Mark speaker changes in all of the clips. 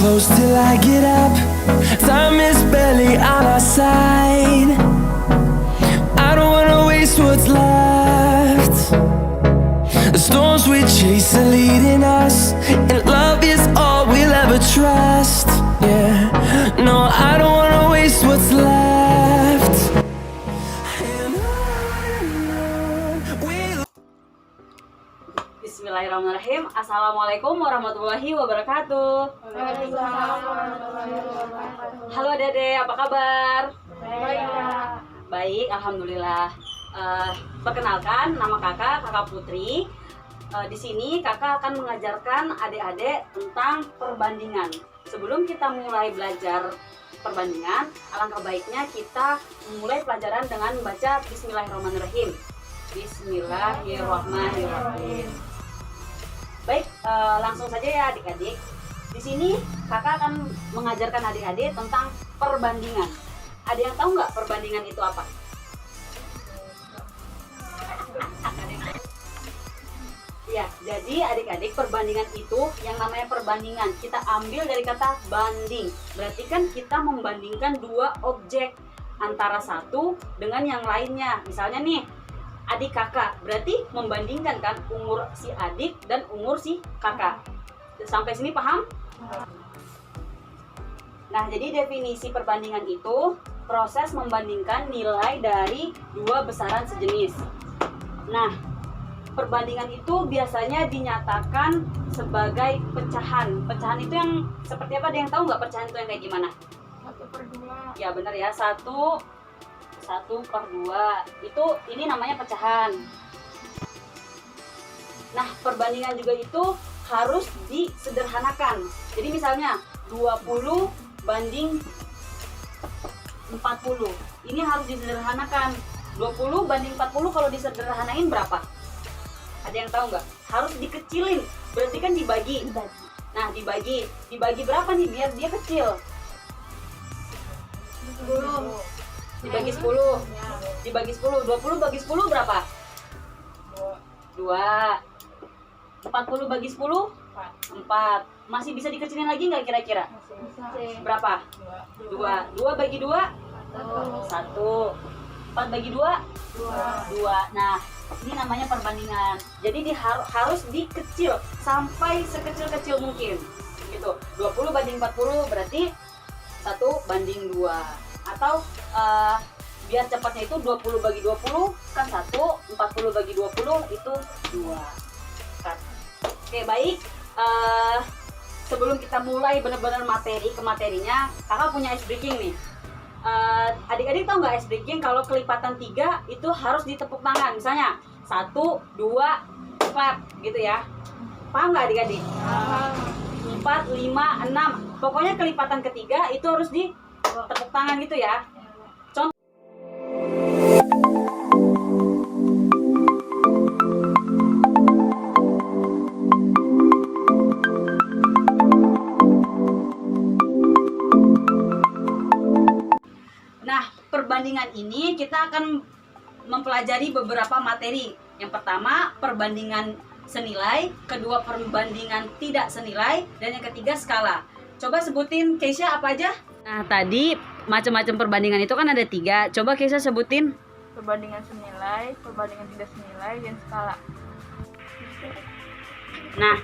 Speaker 1: close till I get up. Time is barely on our side. I don't wanna waste what's left. The storms we chase are leading us, and love is all we'll ever trust. Yeah, no, I don't wanna waste what's left. And on we'll.
Speaker 2: Bismillahirrahmanirrahim. Assalamualaikum warahmatullahi wabarakatuh.
Speaker 3: Waalaikumsalam warahmatullahi wabarakatuh.
Speaker 2: Halo Dede, apa kabar?
Speaker 3: Baik, Kak.
Speaker 2: Baik, alhamdulillah. Perkenalkan, nama kakak Putri. Di sini kakak akan mengajarkan adik-adik tentang perbandingan. Sebelum kita mulai belajar perbandingan, alangkah baiknya kita memulai pelajaran dengan membaca Bismillahirrahmanirrahim. Bismillahirrahmanirrahim. Baik, langsung saja ya adik-adik. Di sini kakak akan mengajarkan adik-adik tentang perbandingan. Ada yang tahu nggak perbandingan itu apa? Ya, jadi adik-adik perbandingan itu yang namanya perbandingan kita ambil dari kata banding. Berarti kan kita membandingkan dua objek antara satu dengan yang lainnya. Misalnya nih, adik kakak, berarti membandingkan kan umur si adik dan umur si kakak. Sampai sini paham? Nah, jadi definisi perbandingan itu proses membandingkan nilai dari dua besaran sejenis. Nah, perbandingan itu biasanya dinyatakan sebagai pecahan. Pecahan itu yang seperti apa? Ada yang tahu nggak pecahan itu yang kayak gimana?
Speaker 3: 1/2.
Speaker 2: Ya benar ya, 1/2. Ini namanya pecahan. Nah, perbandingan juga itu harus disederhanakan. Jadi misalnya 20 banding 40. Ini harus disederhanakan. 20 banding 40 kalau disederhanain berapa? Ada yang tahu nggak? Harus dikecilin. Berarti kan dibagi. Nah, dibagi berapa nih biar dia kecil?
Speaker 3: 10.
Speaker 2: Dibagi 10. Dibagi 10. 20 bagi 10 berapa? 2. 40 bagi 10? 4. Masih bisa dikecilin lagi nggak kira-kira? Berapa? 2. 2 bagi 2? 1. 4 bagi 2? 2. Nah, ini namanya perbandingan. Jadi harus dikecil sampai sekecil-kecil mungkin. Gitu. 20 banding 40 berarti 1 banding 2. Atau biar cepatnya itu 20 bagi 20 kan 1, 40 bagi 20 itu 2. Oke, baik. Sebelum kita mulai benar-benar materinya, kakak punya ice breaking nih. Adik-adik tahu nggak ice breaking kalau kelipatan 3 itu harus ditepuk tangan. Misalnya 1, 2, clap gitu ya. Paham nggak adik-adik? 4, 5, 6. Pokoknya kelipatan ketiga itu harus ditepuk tangan gitu ya. Contoh. Perbandingan ini kita akan mempelajari beberapa materi. Yang pertama, perbandingan senilai, kedua perbandingan tidak senilai, dan yang ketiga skala. Coba sebutin Keisha apa aja? Nah, tadi macam-macam perbandingan itu kan ada 3. Coba Keisha sebutin.
Speaker 3: Perbandingan senilai, perbandingan tidak senilai, dan skala.
Speaker 2: Nah,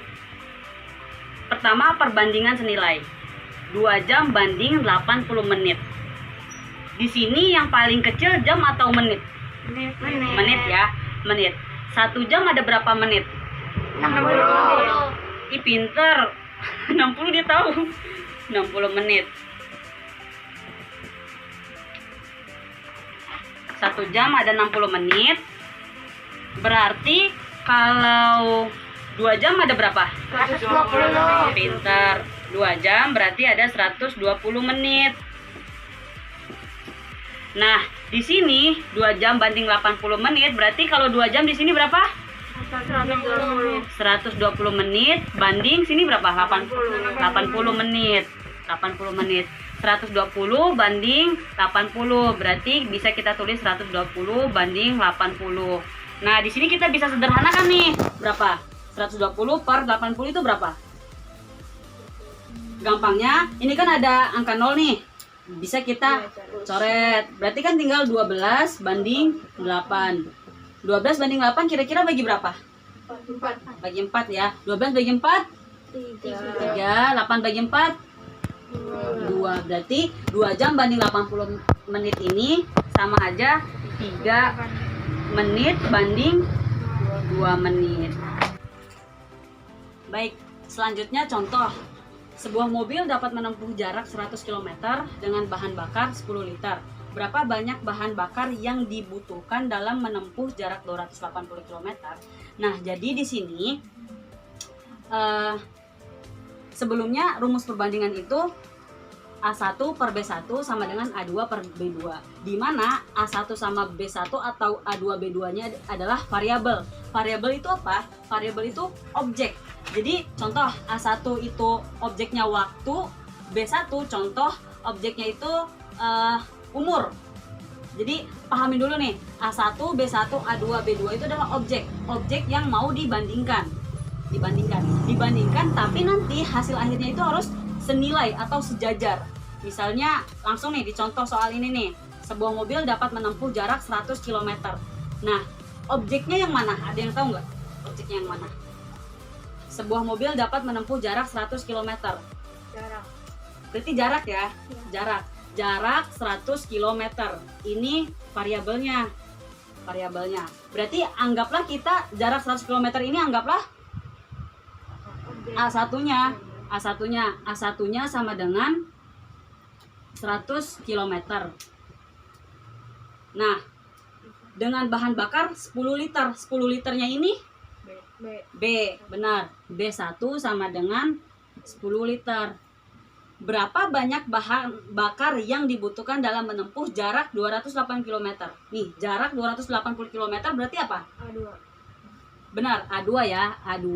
Speaker 2: pertama perbandingan senilai. 2 jam banding 80 menit. Di sini yang paling kecil jam atau menit? Menit ya, menit. 1 jam ada berapa menit?
Speaker 3: 60.
Speaker 2: Ih, pinter. 60 dia tahu. 60 menit. 1 jam ada 60 menit. Berarti kalau 2 jam ada berapa?
Speaker 3: 120.
Speaker 2: Pinter. 2 jam berarti ada 120 menit. Nah, di sini 2 jam banding 80 menit, berarti kalau 2 jam di sini berapa? 120 menit banding sini berapa? 80 menit. 80 menit. 120 banding 80, berarti bisa kita tulis 120 banding 80. Nah, di sini kita bisa sederhanakan nih. Berapa? 120 per 80 itu berapa? gampangnya ini kan ada angka 0 nih. Bisa kita coret. Berarti kan tinggal 12 banding 8. 12 banding 8 kira-kira bagi berapa?
Speaker 3: 4.
Speaker 2: Bagi 4 ya. 12 bagi 4 3. 8 bagi 4 2. Berarti 2 jam banding 80 menit ini sama aja 3 menit banding 2 menit. Baik, selanjutnya contoh. Sebuah mobil dapat menempuh jarak 100 km dengan bahan bakar 10 liter. Berapa banyak bahan bakar yang dibutuhkan dalam menempuh jarak 280 km? Nah, jadi di sini sebelumnya rumus perbandingan itu A1 per B1 sama dengan A2 per B2. Di mana A1 sama B1 atau A2 B2-nya adalah variabel. Variabel itu apa? Variabel itu objek. Jadi contoh A1 itu objeknya waktu, B1 contoh objeknya itu umur. Jadi pahamin dulu nih, A1, B1, A2, B2 itu adalah objek. Objek yang mau dibandingkan. Dibandingkan, tapi nanti hasil akhirnya itu harus senilai atau sejajar. Misalnya langsung nih dicontoh soal ini nih. Sebuah mobil dapat menempuh jarak 100 km. Nah, objeknya yang mana? Ada yang tahu nggak? Objeknya yang mana? Sebuah mobil dapat menempuh jarak 100 km.
Speaker 3: Jarak.
Speaker 2: Berarti jarak ya? Jarak 100 km. Ini variabelnya. Berarti anggaplah kita jarak 100 km ini anggaplah A1-nya. A1-nya sama dengan 100 km. Nah, dengan bahan bakar 10 liter. 10 liternya ini B, benar. B1 sama dengan 10 liter. Berapa banyak bahan bakar yang dibutuhkan dalam menempuh jarak 280 km? Nih, jarak 280 km berarti apa?
Speaker 3: A2.
Speaker 2: Benar, A2 ya. A2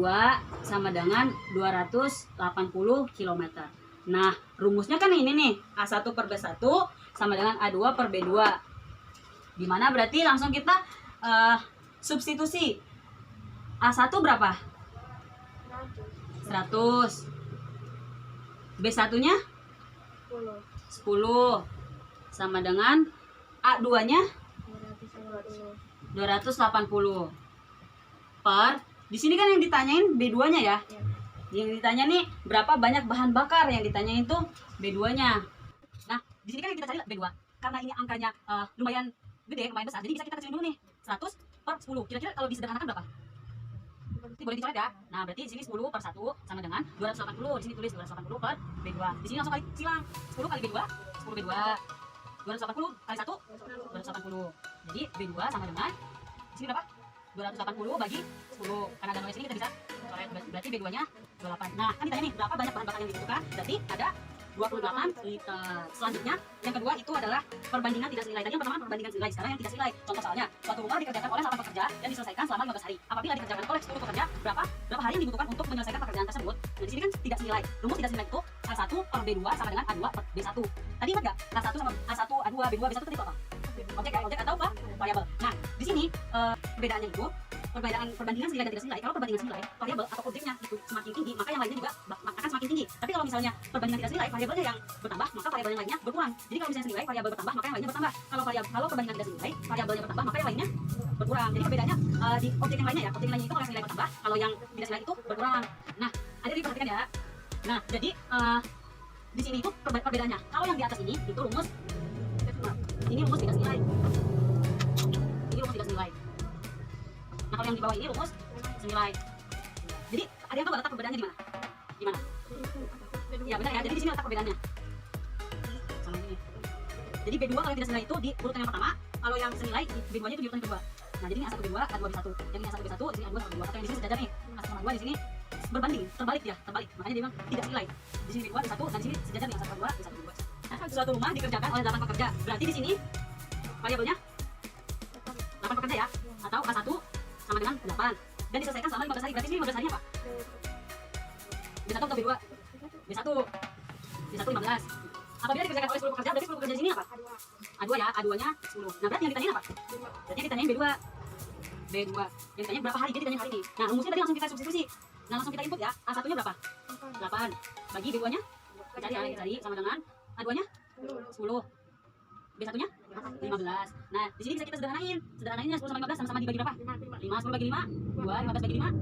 Speaker 2: sama dengan 280 km. Nah, rumusnya kan ini nih. A1 per B1 sama dengan A2 per B2. Dimana berarti langsung kita substitusi. A1 berapa? 100. B1-nya 10 sama dengan A2-nya 280 per, di sini kan yang ditanyain B2-nya ya. Yang ditanya nih berapa banyak bahan bakar, yang ditanyain itu B2-nya. Nah, di sini kan yang kita cari B2. Karena ini angkanya lumayan gede, lumayan besar, jadi bisa kita kecilin dulu nih. 100 per 10. Kira-kira kalau disederhanakan berapa? Ini boleh dicoret ya. Nah, berarti di sini 10 per 1 sama dengan 280. Di sini tulis 280 per B2. Di sini langsung kali silang. 10 kali B2, 10 B2. 280 kali 1, 280. Jadi B2 sama dengan di sini berapa? 280 bagi 10. Karena ada nolnya sini kita bisa coret. Berarti B2-nya 28. Nah, kan ditanya nih berapa banyak bahan bakar yang dibutuhkan? Berarti ada 28 liter. Selanjutnya, yang kedua itu adalah perbandingan tidak senilai. Tadi yang pertama perbandingan senilai, sekarang yang tidak senilai. Contoh soalnya, suatu rumah dikerjakan oleh 8 pekerja dan diselesaikan selama 15 hari. Apabila dikerjakan oleh 10 pekerja, berapa hari yang dibutuhkan untuk menyelesaikan pekerjaan tersebut? Nah, di sini kan tidak senilai. Rumus tidak senilai itu A1 per B2 sama dengan A2 per B1. Tadi ingat nggak? A1 sama A1, A2, B2, B1 tadi itu apa? Objek ya, objek atau apa? Variabel. Nah, di sini perbedaannya itu perbandingan senilai dan tidak senilai. Kalau perbandingan senilai, variabel atau objeknya itu semakin tinggi, maka yang lainnya juga akan semakin tinggi. Tapi kalau misalnya perbandingan tidak senilai, variabelnya yang bertambah, maka variabel yang lainnya berkurang. Jadi kalau misalnya senilai, variabel bertambah, maka yang lainnya bertambah. Kalau perbandingan tidak senilai, variabelnya bertambah, maka yang lainnya berkurang. Jadi perbedaannya di objek yang lainnya ya. Objek yang lainnya itu kalau senilai bertambah, kalau yang tidak senilai itu berkurang. Nah, ada diperhatikan ya. Nah, jadi di sini itu perbedaannya. Kalau yang di atas ini itu rumus ini rumus tidak senilai. Ini rumus tidak senilai. Nah, kalau yang di bawah ini rumus senilai. Jadi ada yang tahu letak perbedaannya di mana? Di mana? Ya benar ya. Jadi di sini letak perbedaannya. Sama ini. Jadi B2 kalau yang tidak senilai itu di urutan yang pertama, kalau yang senilai B2-nya itu di urutan kedua. Nah, jadi ini A1 B2, A2 B1. Jadi ini A1 B1, di sini A2 sama B2. Atau yang di sini sejajar nih. A1 sama 2 di sini berbanding, terbalik dia, terbalik. Makanya dia bilang tidak senilai. Di sini B2 B1 dan di sini sejajar nih A1 B2, B1 B2. Nah, suatu rumah dikerjakan oleh 8 pekerja. Berarti di sini variabelnya 8 pekerja ya. Atau A1 sama dengan 8 dan diselesaikan selama 15 hari. Berarti ini 15 hari apa? B1 atau B2? B1. B1 15. Apabila dikerjakan oleh 10 pekerja, berarti 10 pekerja di sini apa? A2 ya, A2-nya 10. Nah, berarti yang ditanyain apa? Berarti yang ditanyain B2. B2. Yang ditanyain berapa hari? Dia ditanyain hari ini. Nah, rumusnya tadi langsung kita substitusi. Nah, langsung kita input ya. A1-nya berapa? 8. Bagi B2-nya Cari sama dengan A2-nya 10. B1-nya 15. Nah, di sini bisa kita sederhanainnya 10 sama 15 sama-sama dibagi berapa? 5, 10 bagi 5, 2, 15 bagi 5.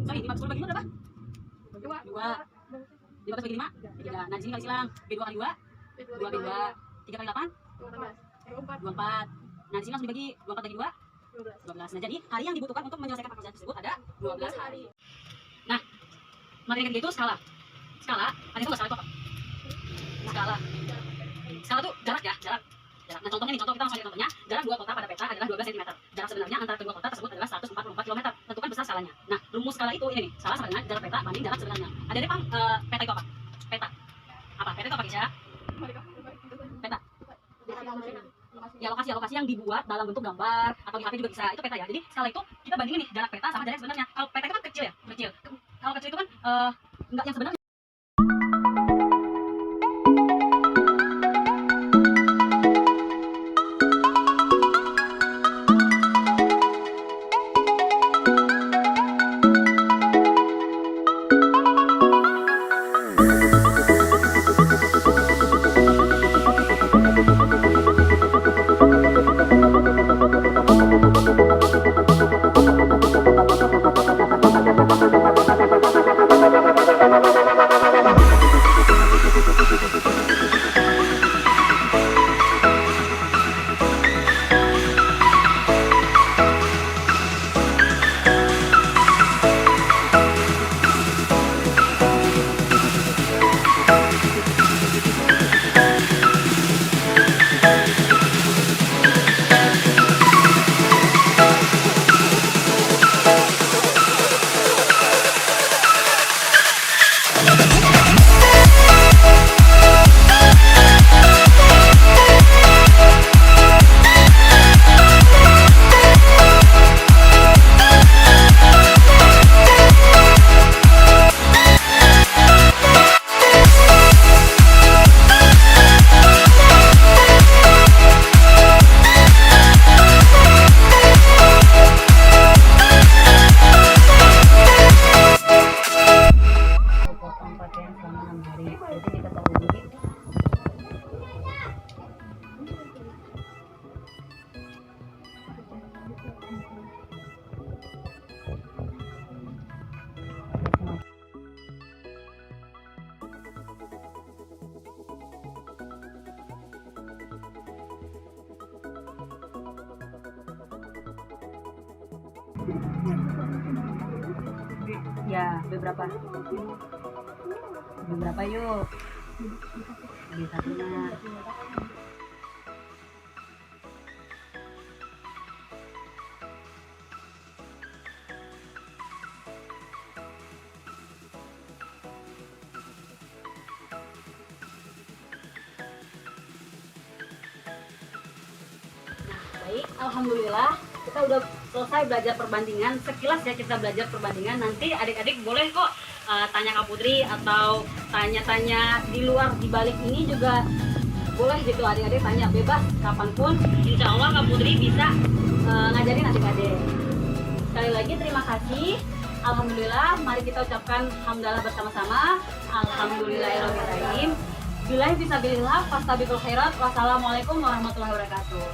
Speaker 2: Sorry, 10 bagi 5 berapa? 2. 15 bagi 5, 3. Nah, di sini kali silang. B2 kali 2, 2 B2. 3 kali 8, 24. Nah, di sini langsung dibagi 24 bagi 2, 12. Nah, jadi hari yang dibutuhkan untuk menyelesaikan pekerjaan tersebut ada 12 hari. Nah, materi ketiga itu skala. Skala, ada itu nggak skala itu apa? Skala tuh jarak ya, jarak. Nah, contohnya nih, kita langsung lihat contohnya. Jarak dua kota pada peta adalah 12 cm. Jarak sebenarnya antara kedua kota tersebut adalah 144 km. Tentukan besar skalanya. Nah, rumus skala itu ini nih, skala sama dengan jarak peta banding jarak sebenarnya. Ada deh, Pang, peta itu apa? Peta. Apa? Peta itu apa, Kisha? Peta. Ya, lokasi yang dibuat dalam bentuk gambar atau di HP juga bisa. Itu peta ya. Jadi skala itu kita bandingin nih jarak peta sama jarak sebenarnya. Kalau peta itu kan kecil ya, kecil. Kalau kecil itu kan enggak yang sebenarnya. Ya, beberapa yuk. Beli satunya. Baik, alhamdulillah kita udah selesai belajar perbandingan. Sekilas ya kita belajar perbandingan. Nanti adik-adik boleh kok tanya Kak Putri atau tanya-tanya di luar di balik ini juga boleh gitu, adik-adik tanya bebas kapanpun. Insya Allah Kak Putri bisa ngajarin adik-adik. Sekali lagi terima kasih. Alhamdulillah, mari kita ucapkan hamdalah bersama-sama. Alhamdulillahirrahmanirrahim. Billahi fisabilillah, fastabiqul khairat. Wassalamualaikum warahmatullahi wabarakatuh.